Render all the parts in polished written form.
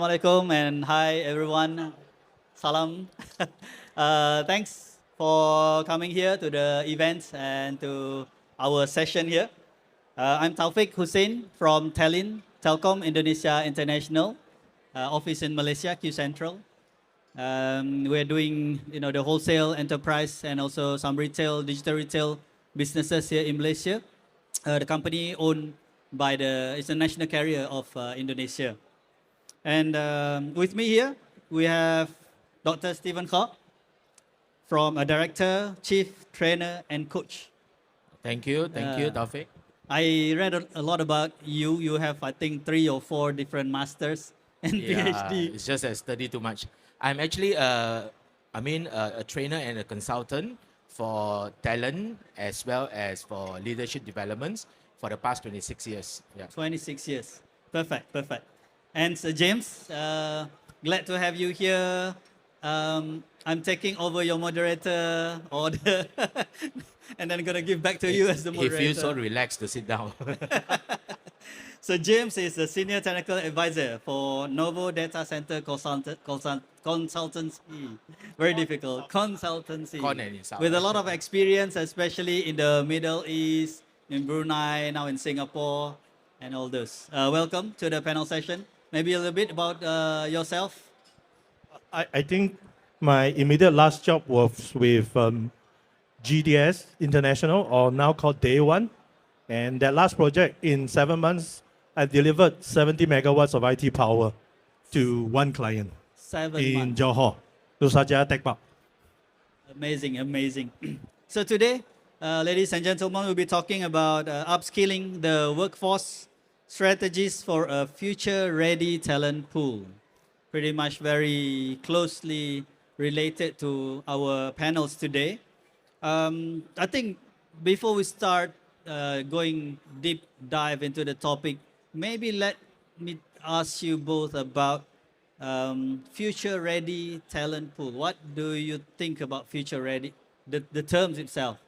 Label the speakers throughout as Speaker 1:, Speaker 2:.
Speaker 1: Assalamualaikum and hi everyone. Salam. Thanks for coming here to the event and to our session here. I'm Taufiq Hussien from Telkom Indonesia International Office in Malaysia, Q Central. We're doing the wholesale enterprise and also some digital retail businesses here in Malaysia. The company owned by it's a national carrier of Indonesia. And with me here, we have Dr. Stephen Khaw, from a director, chief trainer, and coach.
Speaker 2: Thank you, Taufiq.
Speaker 1: I read a lot about you. You have, I think, 3 or 4 different masters and PhD.
Speaker 2: It's just I study too much. I'm actually a trainer and a consultant for talent as well as for leadership developments for the past 26 years. Yeah.
Speaker 1: 26 years. Perfect. And so James, glad to have you here. I'm taking over your moderator order and then going to give back to you as the moderator.
Speaker 2: He feels so relaxed to sit down.
Speaker 1: So James is a senior technical advisor for Novo Data Center Consultancy. Very difficult. Consultancy. With a lot of experience, especially in the Middle East, in Brunei, now in Singapore, and all those. Welcome to the panel session. Maybe a little bit about yourself.
Speaker 3: I think my immediate last job was with GDS International, or now called Day One. And that last project, in 7 months, I delivered 70 megawatts of IT power to one client
Speaker 1: 7
Speaker 3: in
Speaker 1: months.
Speaker 3: Johor, Nusaja Tech Park.
Speaker 1: Amazing. So today, ladies and gentlemen, we'll be talking about upskilling the workforce, strategies for a future-ready talent pool. Pretty much very closely related to our panels today. I think before we start going deep dive into the topic, maybe let me ask you both about future-ready talent pool. What do you think about future-ready, the terms itself?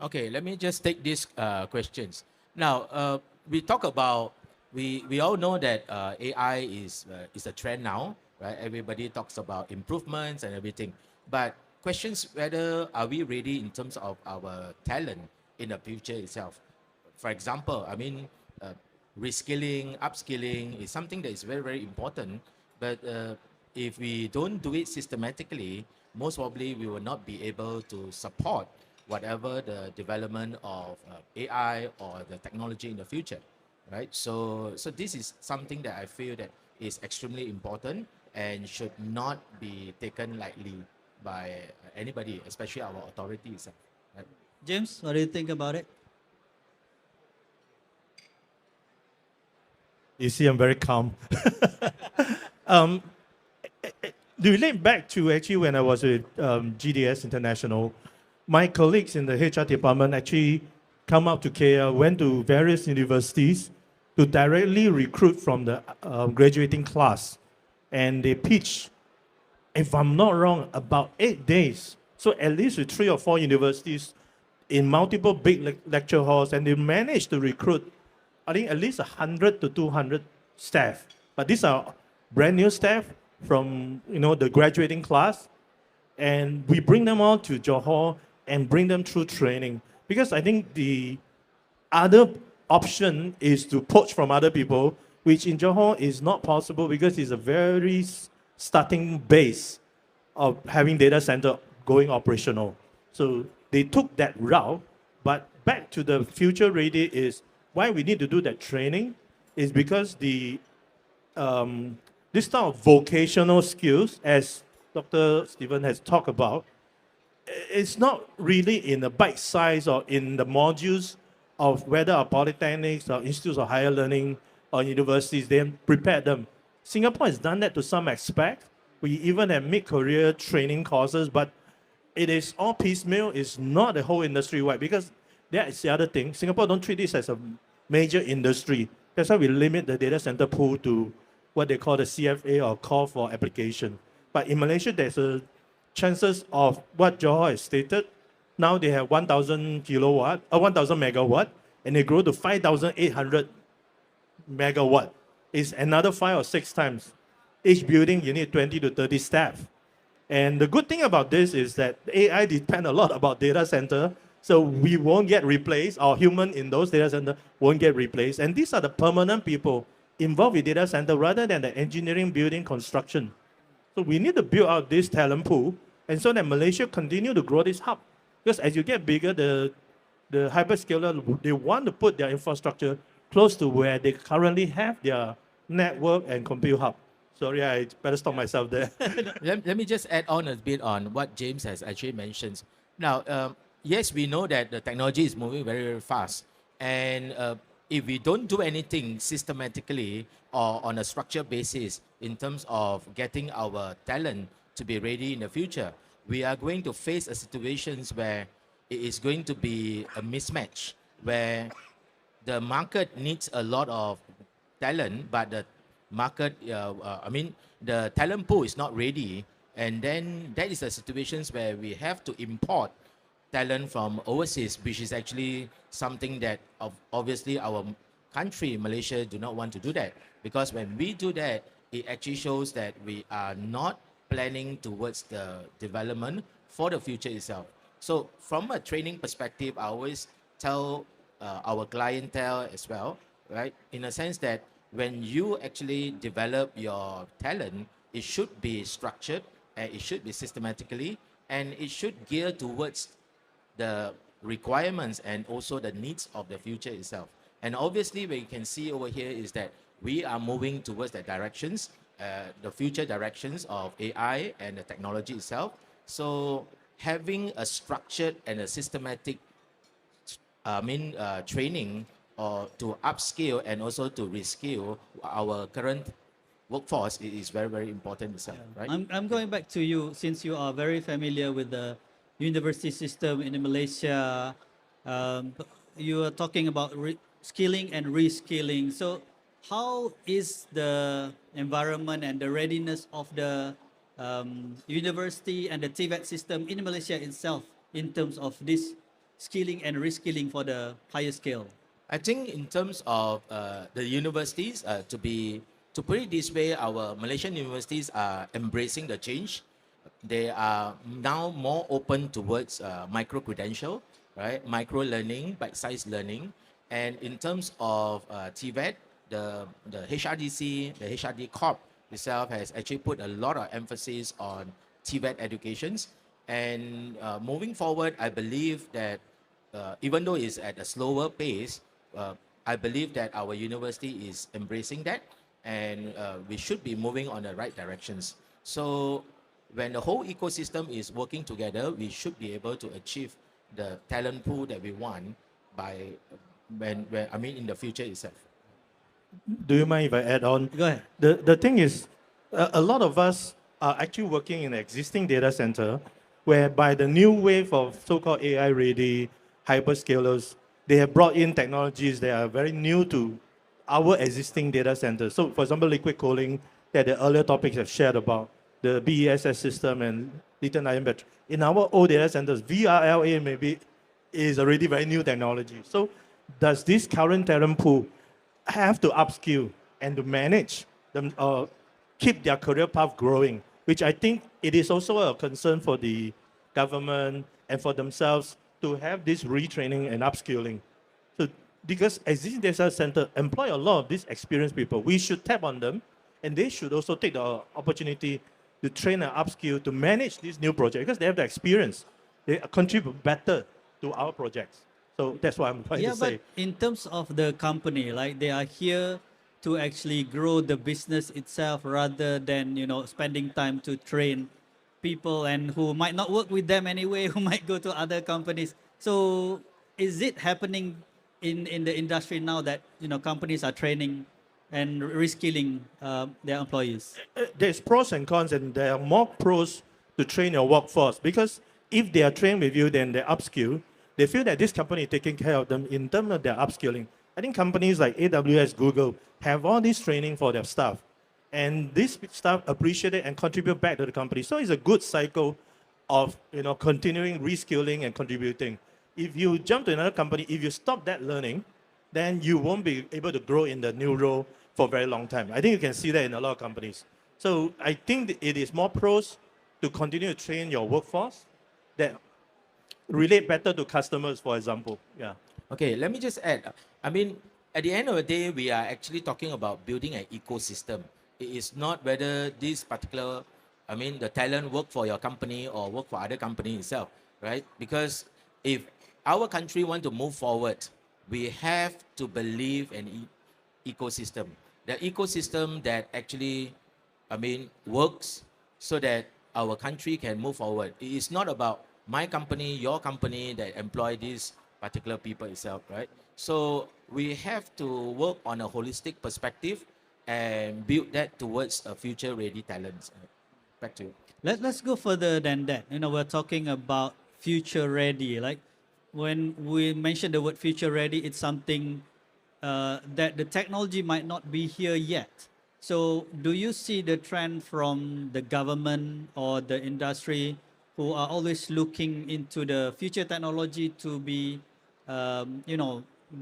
Speaker 2: Okay, let me just take these questions. Now, we talk about, we all know that AI is a trend now, right? Everybody talks about improvements and everything. But questions whether are we ready in terms of our talent in the future itself. For example, reskilling, upskilling is something that is very, very important. But if we don't do it systematically, most probably we will not be able to support whatever the development of AI or the technology in the future, right? So this is something that I feel that is extremely important and should not be taken lightly by anybody, especially our authorities. Right?
Speaker 1: James, what do you think about it?
Speaker 3: You see, I'm very calm. Relate back to actually when I was with GDS International, my colleagues in the HR department actually come out to KL, went to various universities to directly recruit from the graduating class. And they pitched, if I'm not wrong, about 8 days. So at least with 3 or 4 universities in multiple big lecture halls, and they managed to recruit, I think, at least 100 to 200 staff. But these are brand new staff from the graduating class. And we bring them all to Johor and bring them through training. Because I think the other option is to poach from other people, which in Johor is not possible because it's a very starting base of having data center going operational. So they took that route. But back to the future ready is why we need to do that training is because this type of vocational skills, as Dr. Stephen has talked about, it's not really in the bite size or in the modules of whether our polytechnics or institutes of higher learning or universities, they prepare them. Singapore has done that to some aspect. We even have mid-career training courses, but it is all piecemeal. It's not the whole industry-wide because that is the other thing. Singapore don't treat this as a major industry. That's why we limit the data center pool to what they call the CFA or call for application. But in Malaysia, there's a chances of what Johor has stated. Now they have 1,000 megawatt, and they grow to 5,800 megawatt. It's another 5 or 6 times. each building you need 20 to 30 staff. And the good thing about this is that AI depend a lot about data center, so we won't get replaced, or human in those data center won't get replaced. And these are the permanent people involved with data center rather than the engineering, building, construction. So we need to build out this talent pool, and so that Malaysia continue to grow this hub. Because as you get bigger, the hyperscaler, they want to put their infrastructure close to where they currently have their network and compute hub. Sorry, I better stop myself there.
Speaker 2: Let me just add on a bit on what James has actually mentioned. Now, yes, we know that the technology is moving very, very fast. And if we don't do anything systematically or on a structured basis in terms of getting our talent to be ready in the future, we are going to face a situations where it is going to be a mismatch, where the market needs a lot of talent, but the market, the talent pool is not ready. And then that is the situations where we have to import talent from overseas, which is actually something that obviously our country, Malaysia, do not want to do that. Because when we do that, it actually shows that we are not planning towards the development for the future itself. So from a training perspective, I always tell our clientele as well, right? In a sense that when you actually develop your talent, it should be structured and it should be systematically, and it should gear towards the requirements and also the needs of the future itself. And obviously, what you can see over here is that we are moving towards the directions, the future directions of AI and the technology itself. So having a structured and a systematic training or to upskill and also to reskill our current workforce is very, very important itself, right?
Speaker 1: I'm going back to you since you are very familiar with the university system in Malaysia. Um, you are talking about skilling and reskilling. So, how is the environment and the readiness of the university and the TVET system in Malaysia itself in terms of this skilling and reskilling for the higher scale?
Speaker 2: I think in terms of the universities, to put it this way, our Malaysian universities are embracing the change. They are now more open towards micro credential, right? Micro learning, bite-sized learning, and in terms of TVET, the HRDC, the HRD Corp itself has actually put a lot of emphasis on TVET educations. And moving forward, I believe that even though it's at a slower pace, I believe that our university is embracing that, and we should be moving on the right directions. So when the whole ecosystem is working together, we should be able to achieve the talent pool that we want by in the future itself.
Speaker 3: Do you mind if I add on?
Speaker 1: Go ahead.
Speaker 3: The thing is, a lot of us are actually working in an existing data center, whereby the new wave of so-called AI-ready hyperscalers, they have brought in technologies that are very new to our existing data centers. So, for example, liquid cooling that the earlier topics have shared about, the BESS system and lithium-ion battery. In our old data centers, VRLA maybe is already very new technology. So, does this current talent pool have to upskill and to manage them, keep their career path growing, which I think it is also a concern for the government and for themselves to have this retraining and upskilling. So because existing data center employ a lot of these experienced people, we should tap on them, and they should also take the opportunity to train and upskill to manage these new projects because they have the experience. They contribute better to our projects. So that's what I'm trying to say.
Speaker 1: But in terms of the company, like they are here to actually grow the business itself rather than spending time to train people and who might not work with them anyway, who might go to other companies. So is it happening in the industry now that companies are training and reskilling their employees?
Speaker 3: There's pros and cons, and there are more pros to train your workforce because if they are trained with you, then they upskill. They feel that this company is taking care of them in terms of their upskilling. I think companies like AWS, Google have all this training for their staff. And this staff appreciate it and contribute back to the company. So it's a good cycle of continuing reskilling and contributing. If you jump to another company, if you stop that learning, then you won't be able to grow in the new role for a very long time. I think you can see that in a lot of companies. So I think it is more pros to continue to train your workforce that relate better to customers, for example. Yeah.
Speaker 2: Okay, let me just add. I mean, at the end of the day, we are actually talking about building an ecosystem. It is not whether this particular, I mean, the talent work for your company or work for other company itself, right? Because if our country want to move forward, we have to believe in ecosystem. The ecosystem that actually, I mean, works so that our country can move forward. It is not about my company, your company that employ these particular people itself, right? So we have to work on a holistic perspective and build that towards a future ready talents. Back to you.
Speaker 1: Let's go further than that. We're talking about future ready. Like when we mention the word future ready, it's something that the technology might not be here yet. So, do you see the trend from the government or the industry who are always looking into the future technology to be,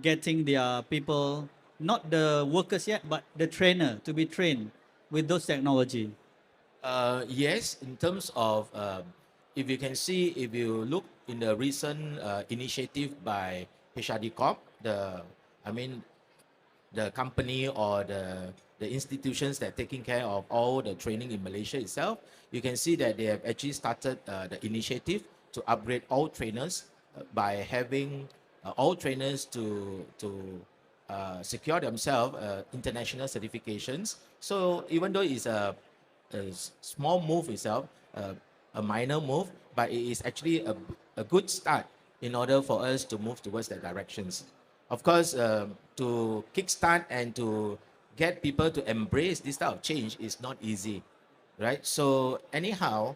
Speaker 1: getting their people, not the workers yet, but the trainer to be trained with those technology?
Speaker 2: Yes, in terms of if you can see, if you look in the recent initiative by HRD Corp, I mean, the company or the institutions that are taking care of all the training in Malaysia itself, you can see that they have actually started the initiative to upgrade all trainers by having all trainers to secure themselves international certifications. So even though it's a small move itself, a minor move, but it is actually a good start in order for us to move towards that directions. Of course, to kickstart and to get people to embrace this type of change is not easy, right? So anyhow,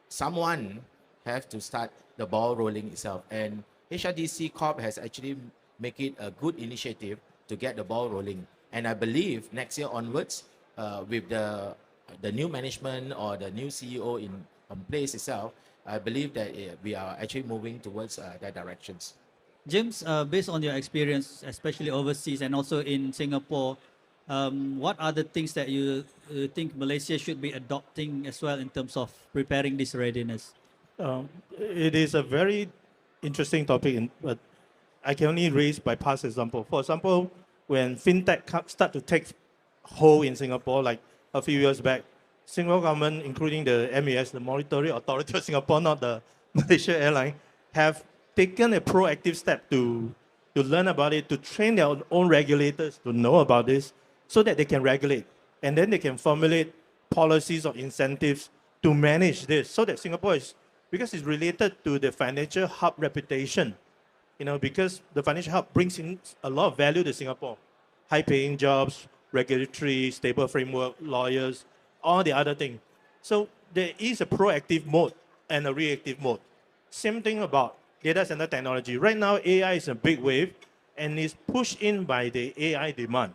Speaker 2: someone have to start the ball rolling itself, and HRDC Corp has actually make it a good initiative to get the ball rolling. And I believe next year onwards, with the new management or the new CEO in place itself, I believe that we are actually moving towards that directions.
Speaker 1: James, based on your experience, especially overseas and also in Singapore, what are the things that you think Malaysia should be adopting as well in terms of preparing this readiness?
Speaker 3: It is a very interesting topic, but I can only raise by past example. For example, when fintech start to take hold in Singapore, like a few years back, Singapore government, including the MAS, the Monetary Authority of Singapore, not the Malaysia Airline, have taken a proactive step to learn about it, to train their own regulators to know about this, so that they can regulate, and then they can formulate policies or incentives to manage this, so that Singapore is, because it's related to the financial hub reputation, because the financial hub brings in a lot of value to Singapore, high-paying jobs, regulatory, stable framework, lawyers, all the other things. So there is a proactive mode and a reactive mode. Same thing about data center technology. Right now, AI is a big wave and is pushed in by the AI demand.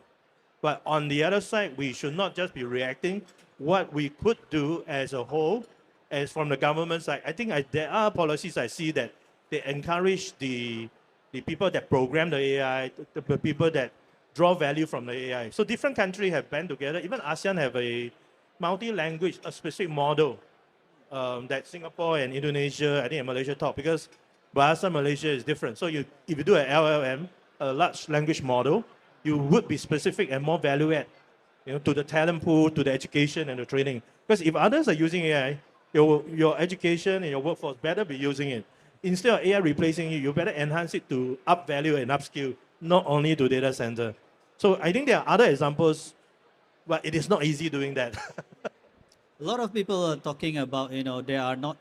Speaker 3: But on the other side, we should not just be reacting. What we could do as a whole, as from the government side, I think there are policies I see that they encourage the people that program the AI, the people that draw value from the AI. So different countries have band together. Even ASEAN have a multi-language, a specific model that Singapore and Indonesia, I think and Malaysia talk, because Bahasa Malaysia is different. So if you do an LLM, a large language model, you would be specific and more value add, to the talent pool, to the education and the training. Because if others are using AI, your education and your workforce better be using it. Instead of AI replacing you, you better enhance it to up value and upskill, not only to data center. So I think there are other examples, but it is not easy doing that.
Speaker 1: A lot of people are talking about, there are not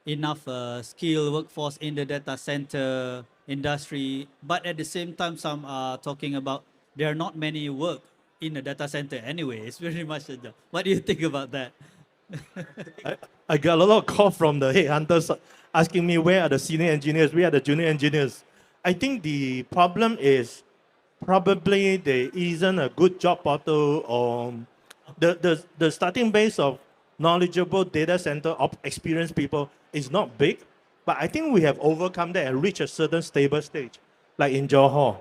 Speaker 1: enough skilled workforce in the data center industry, but at the same time, some are talking about there are not many work in the data center anyway. It's very much a job. What do you think about that?
Speaker 3: I got a lot of call from the headhunters asking me where are the senior engineers, where are the junior engineers. I think the problem is probably there isn't a good job portal or the starting base of knowledgeable data center experienced people is not big, but I think we have overcome that and reached a certain stable stage, like in Johor.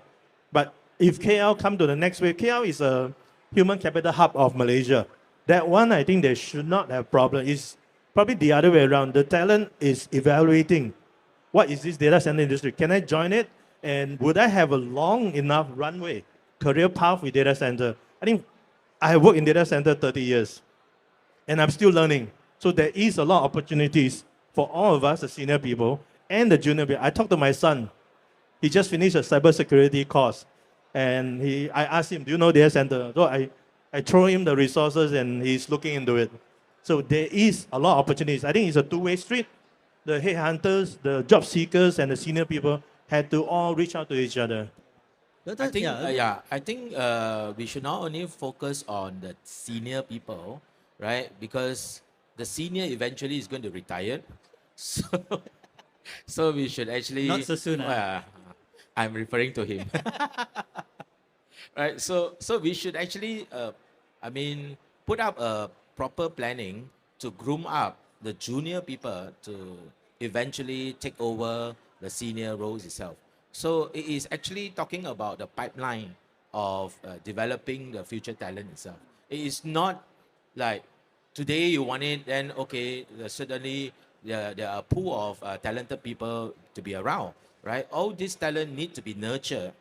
Speaker 3: But if KL come to the next wave, KL is a human capital hub of Malaysia. That one, I think they should not have problem. It's probably the other way around. The talent is evaluating what is this data center industry? Can I join it? And would I have a long enough runway, career path with data center? I think I have worked in data center 30 years and I'm still learning. So there is a lot of opportunities for all of us, the senior people and the junior people. I talked to my son. He just finished a cybersecurity course. And I asked him, do you know data center? So I throw him the resources and he's looking into it. So there is a lot of opportunities. I think it's a two-way street. The headhunters, the job seekers, and the senior people had to all reach out to each other.
Speaker 2: I think, I think we should not only focus on the senior people, right? Because the senior eventually is going to retire. So, so we should actually...
Speaker 1: Not so soon.
Speaker 2: I'm referring to him. Right, so we should actually, I mean, put up a proper planning to groom up the junior people to eventually take over the senior roles itself. So it is actually talking about the pipeline of developing the future talent itself. It is not like today you want it, then okay, certainly there are a pool of talented people to be around, right? All this talent need to be nurtured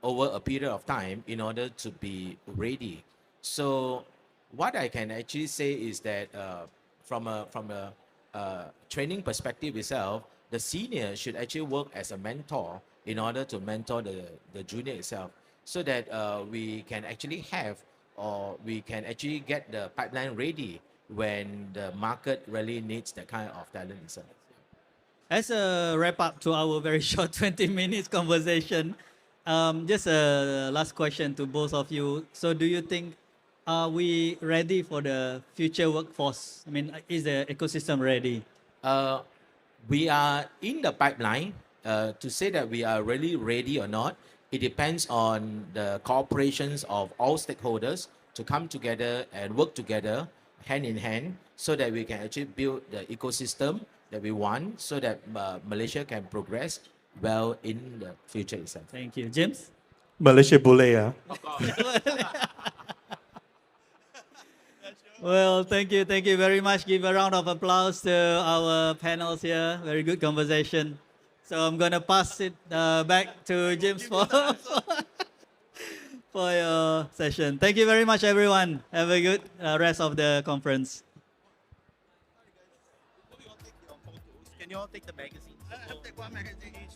Speaker 2: over a period of time in order to be ready. So what I can actually say is that from a training perspective itself, the senior should actually work as a mentor in order to mentor the junior itself, so that we can actually have, or we can actually get the pipeline ready when the market really needs that kind of talent itself.
Speaker 1: As a wrap up to our very short 20 minutes conversation, just a last question to both of you. So do you think, are we ready for the future workforce? I mean, is the ecosystem ready?
Speaker 2: We are in the pipeline. To say that we are really ready or not, it depends on the cooperations of all stakeholders to come together and work together hand in hand, so that we can actually build the ecosystem that we want, so that Malaysia can progress well in the future itself.
Speaker 1: Thank you. James?
Speaker 3: Malaysia boleh ya.
Speaker 1: Well, thank you very much. Give a round of applause to our panels here. Very good conversation. So I'm gonna pass it back to James for for your session. Thank you very much, everyone. Have a good rest of the conference.
Speaker 4: Can you all take the magazines? Take one magazine each.